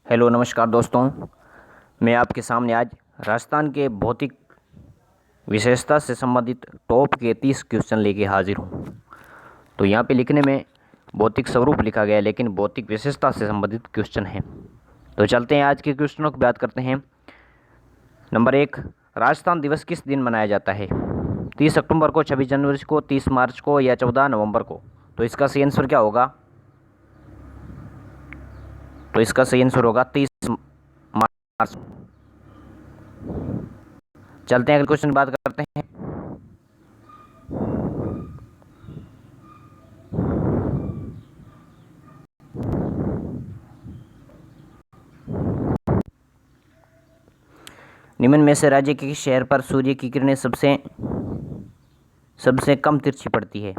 Hello नमस्कार दोस्तों। मैं आपके सामने आज राजस्थान के भौतिक विशेषता से संबंधित टॉप के 30 क्वेश्चन लेके हाजिर हूँ। तो यहाँ पे लिखने में भौतिक स्वरूप लिखा गया है, लेकिन भौतिक विशेषता से संबंधित क्वेश्चन है। तो चलते हैं आज के क्वेश्चनों की बात करते हैं। नंबर 1, राजस्थान दिवस किस दिन मनाया जाता है? 30 अक्टूबर को, 26 जनवरी को, 30 मार्च को या 14 नवंबर को? तो इसका सही आंसर क्या होगा? तो इसका सही आंसर होगा 30 मार्च। चलते हैं अगले क्वेश्चन की बात करते हैं। निम्न में से राज्य के किस शहर पर सूर्य की किरणें सबसे कम तिरछी पड़ती है?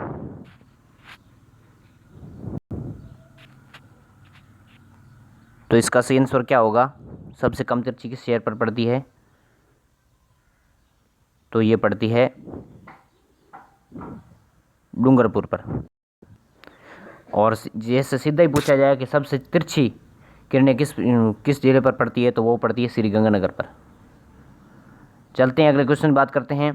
तो इसका सही आंसर क्या होगा? सबसे कम तिरछी किस शहर पर पड़ती है? तो ये पड़ती है डूंगरपुर पर। और जैसे सीधा ही पूछा जाए कि सबसे तिरछी किरणें किस जिले पर पड़ती है, तो वो पड़ती है श्रीगंगानगर पर। चलते हैं अगले क्वेश्चन बात करते हैं।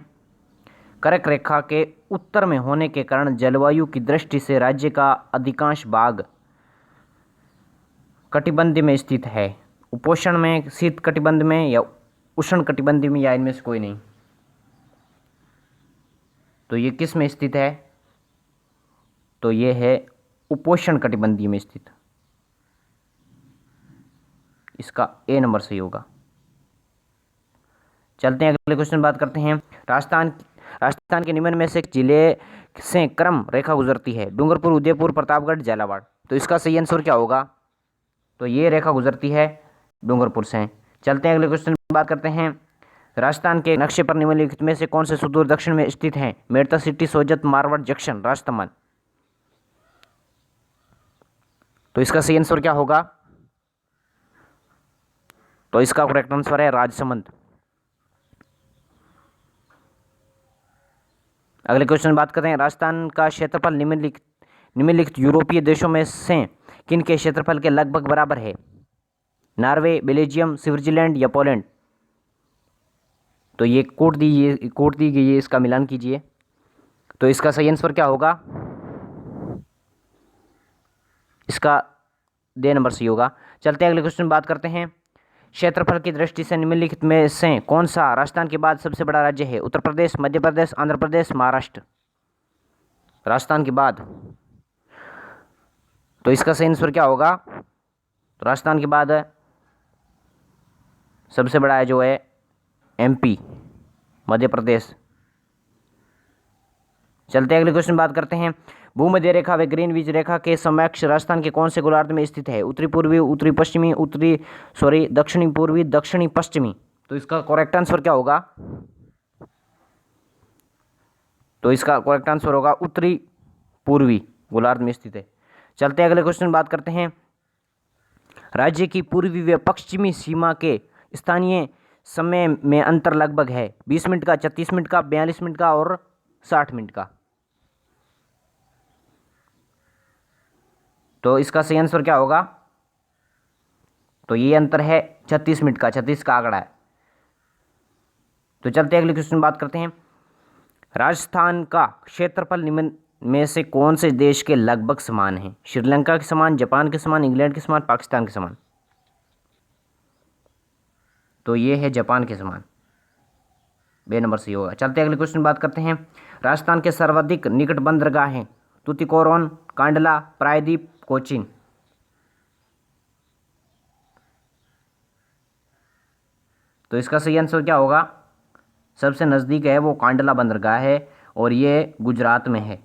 कर्क रेखा के उत्तर में होने के कारण जलवायु की दृष्टि से राज्य का अधिकांश भाग कटिबंध में स्थित है। उपोष्ण में, शीत कटिबंध में या उष्ण कटिबंध में, या इनमें से कोई नहीं? तो ये किस में स्थित है? तो ये है उपोष्ण कटिबंधीय में स्थित। इसका ए नंबर सही होगा। चलते हैं अगले क्वेश्चन बात करते हैं। राजस्थान के निम्न में से जिले से क्रम रेखा गुजरती है? डूंगरपुर, उदयपुर, प्रतापगढ़, झालावाड़? तो इसका सही आंसर क्या होगा? तो ये रेखा गुजरती है डूंगरपुर से। चलते हैं अगले क्वेश्चन बात करते हैं। राजस्थान के नक्शे पर निम्नलिखित में से कौन से सुदूर दक्षिण में स्थित है? Merta city, Sojat, Marwar, junction, Rajsamand? तो इसका सही आंसर क्या होगा? तो इसका करेक्ट आंसर है राजसमंद। अगले क्वेश्चन बात करते हैं। राजस्थान का क्षेत्रफल निम्नलिखित यूरोपीय देशों में से किन के क्षेत्रफल के लगभग बराबर है? नॉर्वे, बेल्जियम, स्विट्जरलैंड या पोलैंड? तो ये कोड दी गई है, इसका मिलान कीजिए। तो इसका सही आंसर क्या होगा? इसका दे नंबर सही होगा। चलते हैं अगले क्वेश्चन बात करते हैं। क्षेत्रफल की दृष्टि से निम्नलिखित में से कौन सा राजस्थान के बाद सबसे बड़ा राज्य है? उत्तर प्रदेश, मध्य प्रदेश, आंध्र प्रदेश, महाराष्ट्र? राजस्थान के बाद। तो इसका सही आंसर क्या होगा? तो राजस्थान के बाद सबसे बड़ा है जो है एमपी, मध्य प्रदेश। चलते हैं अगले क्वेश्चन बात करते हैं। भूमध्य रेखा व ग्रीनविच रेखा के समकक्ष राजस्थान के कौन से गोलार्ध में स्थित है? उत्तरी पूर्वी, उत्तरी पश्चिमी, दक्षिणी पूर्वी, दक्षिणी पश्चिमी? तो इसका करेक्ट आंसर क्या होगा? तो इसका करेक्ट आंसर होगा उत्तरी पूर्वी गोलार्ध में स्थित है। चलते हैं अगले क्वेश्चन बात करते हैं। राज्य की पूर्वी व पश्चिमी सीमा के स्थानीय समय में अंतर लगभग है? 20 मिनट का, 36 मिनट का, 42 मिनट का और 60 मिनट का? तो इसका सही आंसर क्या होगा? तो ये अंतर है 36 मिनट का, 36 का आंकड़ा है। तो चलते हैं अगले क्वेश्चन बात करते हैं। राजस्थान का क्षेत्रफल निम्न में से कौन से देश के लगभग समान है? श्रीलंका के समान, जापान के समान, इंग्लैंड के समान, पाकिस्तान के समान? तो ये है जापान के समान। बे नंबर सही होगा। चलते हैं अगले क्वेश्चन बात करते हैं। राजस्थान के सर्वाधिक निकट बंदरगाह हैं? तुतीकोरन, कांडला, प्रायद्वीप, कोचीन? तो इसका सही आंसर क्या होगा? सबसे नज़दीक है वो कांडला बंदरगाह है और ये गुजरात में है।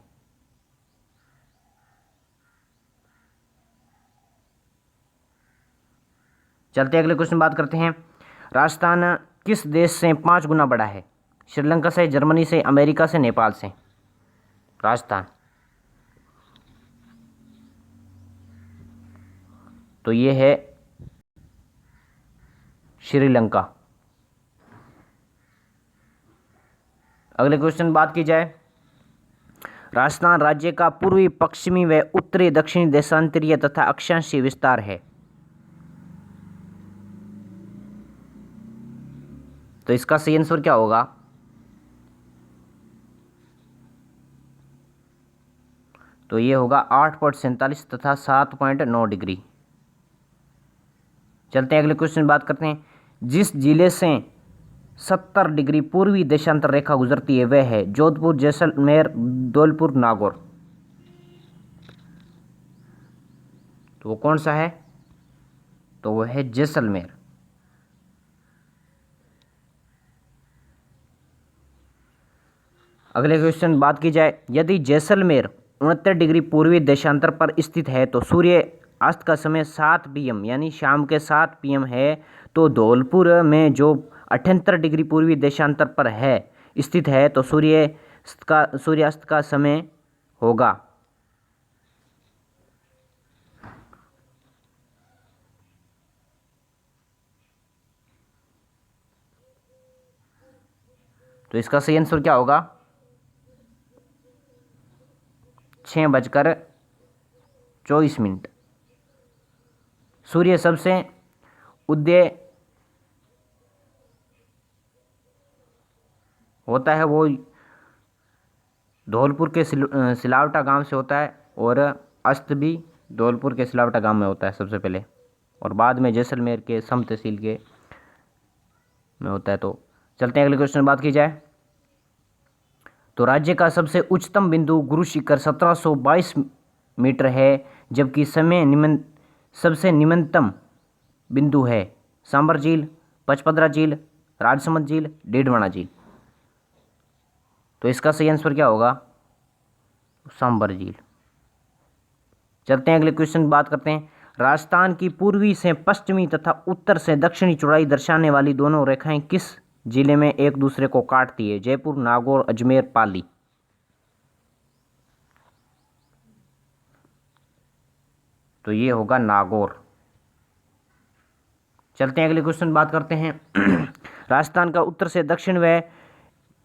चलते अगले क्वेश्चन बात करते हैं। राजस्थान किस देश से 5 गुना बड़ा है? श्रीलंका से, जर्मनी से, अमेरिका से, नेपाल से? राजस्थान। तो ये है श्रीलंका। अगले क्वेश्चन बात की जाए। राजस्थान राज्य का पूर्वी, पश्चिमी व उत्तरी, दक्षिणी, देशांतरीय तथा अक्षांशीय विस्तार है? तो इसका सही आंसर क्या होगा? तो ये होगा 8.47 तथा 7.9 डिग्री। चलते हैं अगले क्वेश्चन बात करते हैं। जिस जिले से 70 डिग्री पूर्वी देशांतर रेखा गुजरती है वह है जोधपुर, जैसलमेर, धौलपुर, नागौर। तो वो कौन सा है? तो वो है जैसलमेर। अगले क्वेश्चन बात की जाए, यदि जैसलमेर 69 डिग्री पूर्वी देशांतर पर स्थित है तो सूर्य अस्त का समय 7 PM यानी शाम के 7 PM है, तो धौलपुर में जो 78 डिग्री पूर्वी देशांतर पर है स्थित है तो सूर्यास्त का समय होगा। तो इसका सही आंसर क्या होगा? 6:24। सूर्य सबसे उदय होता है वो धौलपुर के सिलावटा गांव से होता है, और अस्त भी धौलपुर के सिलावटा गांव में होता है सबसे पहले, और बाद में जैसलमेर के सम तहसील के में होता है। तो चलते हैं अगले क्वेश्चन बात की जाए, तो राज्य का सबसे उच्चतम बिंदु गुरु शिखर 1722 मीटर है, जबकि सबसे निम्नतम बिंदु है सांबर झील, पचपदरा झील, राजसमंद झील, डेढ़वाना झील। तो इसका सही आंसर क्या होगा? सांबर झील। चलते हैं अगले क्वेश्चन बात करते हैं। राजस्थान की पूर्वी से पश्चिमी तथा उत्तर से दक्षिणी चौड़ाई दर्शाने वाली दोनों रेखाएं किस जिले में एक दूसरे को काटती है? जयपुर, नागौर, अजमेर, पाली। तो ये होगा नागौर। चलते हैं अगले क्वेश्चन बात करते हैं। राजस्थान का उत्तर से दक्षिण व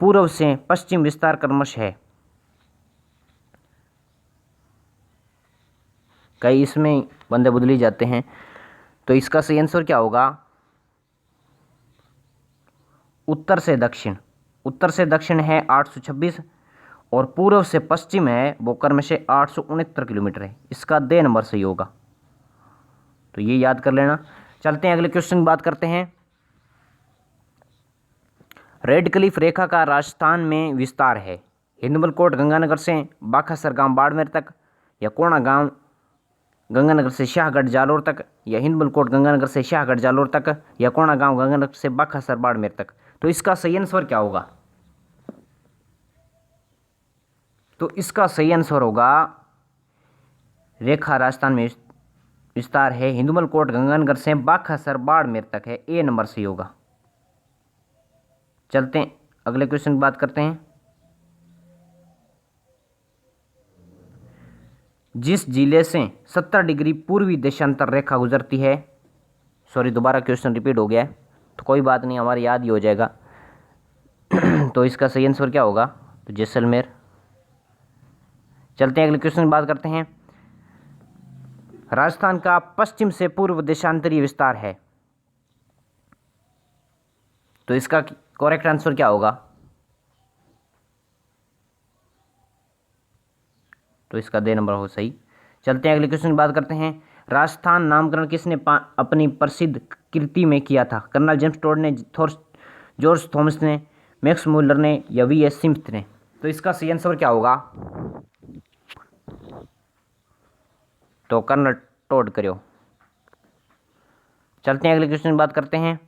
पूर्व से पश्चिम विस्तार क्रमश है। कई इसमें बंदे बदली जाते हैं, तो इसका सही आंसर क्या होगा? उत्तर से दक्षिण। उत्तर से दक्षिण है 826 और पूर्व से पश्चिम है वो क्रमश 869 किलोमीटर है। इसका D नंबर सही होगा, तो ये याद कर लेना। चलते हैं अगले क्वेश्चन बात करते हैं। रेड क्लिफ रेखा का राजस्थान में विस्तार है हिंदमलकोट गंगानगर से बाखासर गांव बाड़मेर तक, या कोणा गांव गंगानगर से शाहगढ़ जालोर तक, या हिंदमलकोट गंगानगर से शाहगढ़ जालोर तक, या कोणा गांव गंगानगर से बाखासर बाड़मेर तक। तो इसका सही आंसर क्या होगा? तो इसका सही आंसर होगा, रेखा राजस्थान में विस्तार है हिंदुमलकोट गंगानगर से बाखासर बाड़मेर तक है। A नंबर सही होगा। चलते हैं अगले क्वेश्चन की बात करते हैं। जिस जिले से 70 डिग्री पूर्वी देशांतर रेखा गुजरती है, सॉरी दोबारा क्वेश्चन रिपीट हो गया है, तो कोई बात नहीं, हमारे याद ही हो जाएगा। तो इसका सही आंसर क्या होगा? तो जैसलमेर। चलते हैं अगले क्वेश्चन की बात करते हैं। राजस्थान का पश्चिम से पूर्व देशांतरीय विस्तार है, तो इसका करेक्ट आंसर क्या होगा? तो इसका D नंबर हो सही। चलते हैं अगले क्वेश्चन की बात करते हैं। राजस्थान नामकरण किसने अपनी प्रसिद्ध कृति में किया था? कर्नल जेम्स टोड ने, जॉर्ज थॉमस ने, मैक्स मुलर ने, या V.S. स्मिथ ने। तो इसका सही आंसर क्या होगा? तो कर्नल टोड करो। चलते हैं अगले क्वेश्चन की बात करते हैं।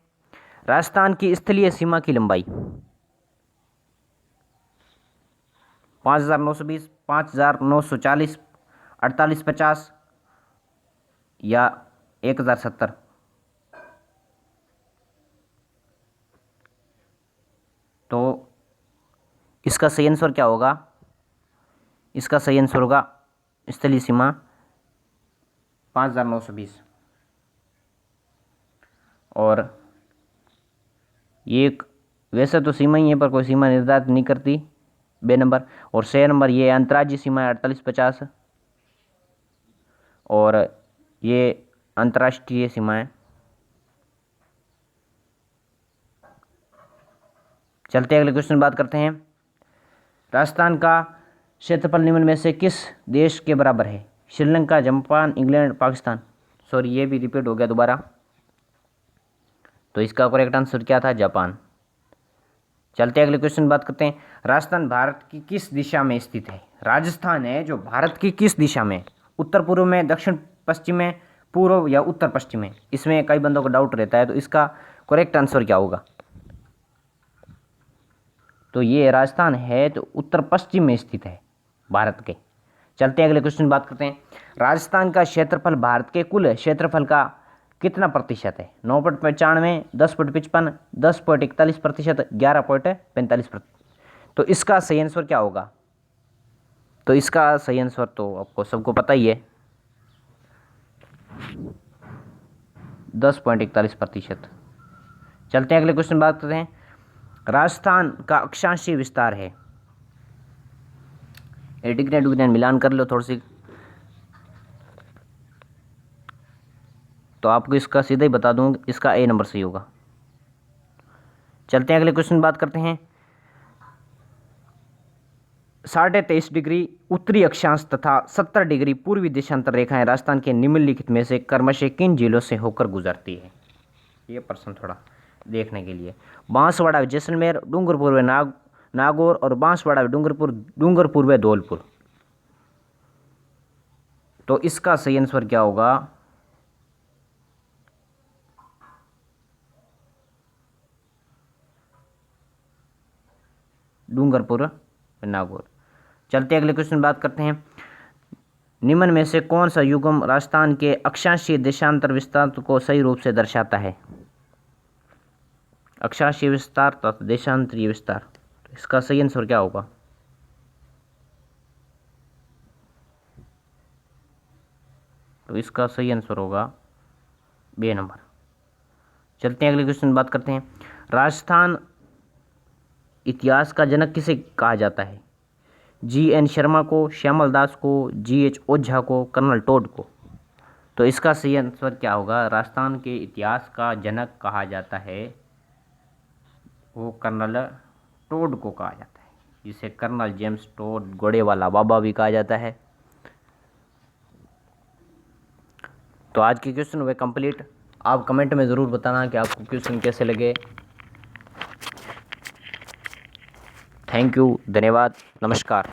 राजस्थान की स्थलीय सीमा की लंबाई 5,920, 5,940, 4850 या 1,070। तो इसका सही आंसर क्या होगा? इसका सही आंसर होगा स्थलीय सीमा 5,920। और ये वैसे तो सीमा ही है पर कोई सीमा निर्धारित नहीं करती, B नंबर। और C नंबर ये अंतर्राज्यीय सीमा है 4850, और ये अंतर्राष्ट्रीय सीमा है। चलते अगले क्वेश्चन बात करते हैं। राजस्थान का क्षेत्रफल निम्न में से किस देश के बराबर है? Sri Lanka, Japan, England, Pakistan. Sorry, ये भी रिपीट हो गया दोबारा। तो इसका करेक्ट आंसर क्या था? जापान। चलते अगले क्वेश्चन बात करते हैं। राजस्थान भारत की किस दिशा में स्थित है? राजस्थान है जो भारत की किस दिशा में? उत्तर पूर्व में, दक्षिण पश्चिम में, पूर्व या उत्तर पश्चिम में? इसमें कई बंदों को डाउट रहता है, तो इसका करेक्ट आंसर क्या होगा? तो ये राजस्थान है तो उत्तर पश्चिम में स्थित है भारत के। चलते हैं अगले क्वेश्चन बात करते हैं। राजस्थान का क्षेत्रफल भारत के कुल क्षेत्रफल का कितना प्रतिशत है? 9.95, 10.55, 10.41%, 11.45%। तो इसका सही आंसर क्या होगा? तो इसका सही आंसर तो आपको सबको पता ही है, 10.41%। चलते हैं अगले क्वेश्चन बात करते हैं। राजस्थान का अक्षांशीय विस्तार है, डिग्री मिलान कर लो थोड़ी सी, तो आपको इसका सीधा ही बता दूं, इसका ए नंबर सही होगा। चलते हैं अगले क्वेश्चन बात करते हैं। 23.5 डिग्री उत्तरी अक्षांश तथा 70 डिग्री पूर्वी देशांतर रेखाएं राजस्थान के निम्नलिखित में से क्रमशः किन जिलों से होकर गुजरती है? ये प्रश्न थोड़ा देखने के लिए। बांसवाड़ा व जैसलमेर, डूंगरपुर व नागौर और बांसवाड़ा व डूंगरपुर व धौलपुर। तो इसका सही आंसर क्या होगा? डूंगरपुर व नागौर। चलते अगले क्वेश्चन बात करते हैं। निम्न में से कौन सा युग्म राजस्थान के अक्षांशीय देशांतर विस्तार को सही रूप से दर्शाता है? अक्षांशीय विस्तार तथा देशांतरीय विस्तार। तो इसका सही आंसर क्या होगा? तो इसका सही आंसर होगा बी नंबर। चलते हैं अगले क्वेश्चन बात करते हैं। राजस्थान इतिहास का जनक किसे कहा जाता है? जी.एन. शर्मा को, श्यामल दास को, जी.एच. ओझा को, कर्नल टोड को। तो इसका सही आंसर क्या होगा? राजस्थान के इतिहास का जनक कहा जाता है, वो कर्नल टोड को कहा जाता है, जिसे कर्नल जेम्स टोड, घोड़े वाला बाबा भी कहा जाता है। तो आज के क्वेश्चन हुए कंप्लीट। आप कमेंट में ज़रूर बताना कि आपको क्वेश्चन कैसे लगे। थैंक यू, धन्यवाद, नमस्कार।